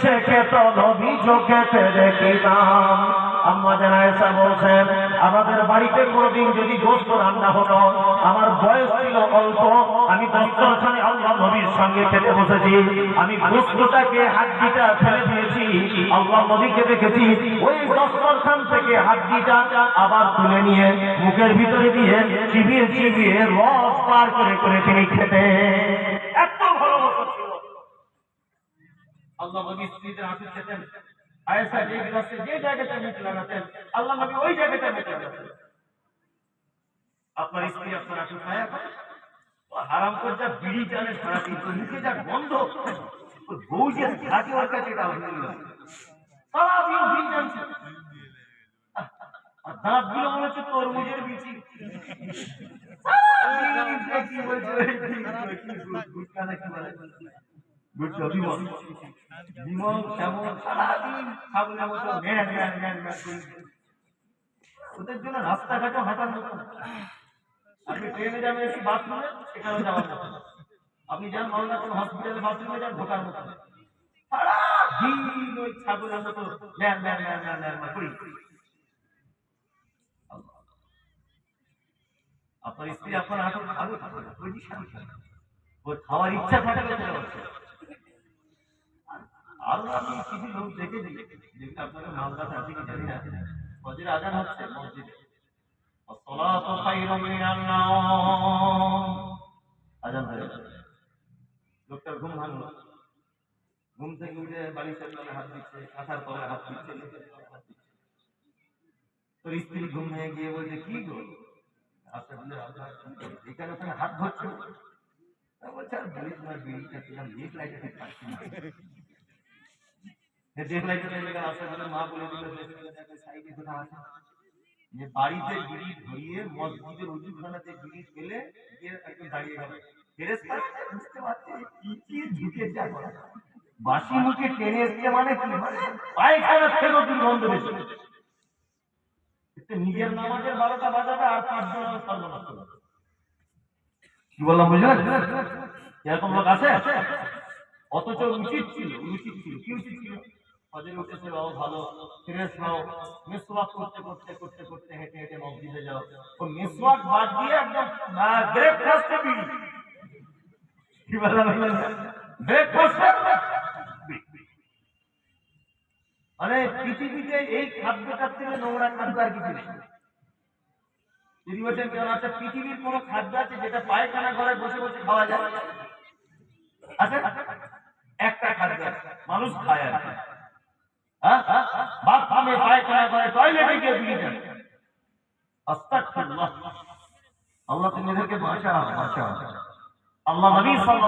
সে খেত নবী চোখেতে দেখিতাম। আম্মা জান আয়েশা বলছেন, আমাদের বাড়িতে কোনদিন যদি গোশত রান্না হতো, আমার বয়স ছিল অল্প, আমি দস্তরখানে আল্লাহ নবীর সঙ্গে খেতে বসেছি, আমি গোশতটাকে হাড্ডিটা ফেলে দিয়েছি, আল্লাহ নবীকে দেখেছি ওই দস্তরখান থেকে হাড্ডিটা আবার তুলে নিয়ে মুখের ভিতরে দিয়ে চিবিয়ে চিবিয়ে রস পার করে করে তিনি খেতে। এত ভালোবাসা ছিল আল্লাহ নবী স্ত্রীদের হাতে খেতেন। আয়েশা যে গ্লাসে যে জায়গাটা মিট লাগাতেন, আল্লাহ নবী ওই জায়গাটা মিট লাগাতেন। আপনার স্ত্রী আপনার হাতে খায়া হারাম করে যা বিড়ি টানে সারাদিন, তো মুখে যা গন্ধ, বউ যে থাকে ওর কাছে এটা আলহামদুলিল্লাহ সারাদিন বিড়ি টানছে, আর দাঁত গুলো মনে হচ্ছে তরমুজের বিচি। ওদের জন্য রাস্তাঘাটে হাঁটার মতো। আপনি ট্রেনে যাবেন একটু বাথরুমে, সেখানে যাওয়ার মতো। আপনি যান মালদা কোন হসপিটালে বাথরুমে যান, ঢোকার মতো। সারাদিন ওই ছাগলের মতো করি। আপনার স্ত্রী আপনার হাতে খাবে, ওই খাওয়ার ইচ্ছা থাকলে আরো আমি কিছু লোক দেখেছি, যেগুলো আপনাদের মালদাতে আছে কি জানি না, ফজর আজান হচ্ছে মসজিদে, আজান হয়ে যাচ্ছে, লোকটার ঘুম ভাঙলো, ঘুম থেকে উঠে বালিশের তলে হাত দিচ্ছে, কাঁথার তলে হাত দিচ্ছে, তোর স্ত্রী ঘুম ভেঙে গিয়ে বলছে কি গো এখানে ওখানে হাত ধরছে, বলছে আর বলিস না, বিড়ি খাচ্ছিলাম, লেট লাইটে ঠিক পাচ্ছি না, দেখ লাইটে আসলে মা বলে দিল সাইডে কোথাও আছে, যে বাড়িতে বিড়ি ধরিয়ে মসজিদের উজুখানাতে বিড়ি ফেলে গিয়ে একদম দাঁড়িয়ে গেল, ফেরেশতা বুঝতে পারছে কি ঢুকেছে, বাসি মুখে টেনে এসছে মানে কি, পায়খানা থেকেও দুর্গন্ধ বেশি। নিজের নামাজের 12টা বাজাবে আর 5 জন সর্বনাশ করবে। কি বললাম বুঝলেন? এরকম লোক আছে, অথচ উচিত ছিল কি উচিত ছিল, ফজর উঠেছে বাবা ভালো ফ্রেশ হও, মিসওয়াক করতে করতে করতে করতে হেঁটে হেঁটে মসজিদে যাও, তো মিসওয়াক বাদ দিয়ে একদম ব্রেকফাস্টে বিড়ি। কি বললাম? ব্রেকফাস্টে মানে পৃথিবীতে এই খাদ্যটার থেকে নোংরা খাদ্য আর কিছু নেই। যদি বলছেন কেন, আচ্ছা পৃথিবীর কোন খাদ্য আছে যেটা পায়খানা ঘরে বসে বসে খাওয়া যায়? আচ্ছা একটা খাদ্য মানুষ খায় আর বাথরুমে পায়খানা ঘরে টয়লেটে গিয়ে বিড়ি খায়। আস্তাগফিরুল্লাহ, আল্লাহ তুমি এদেরকে বাঁচাও। আল্লাহ নবী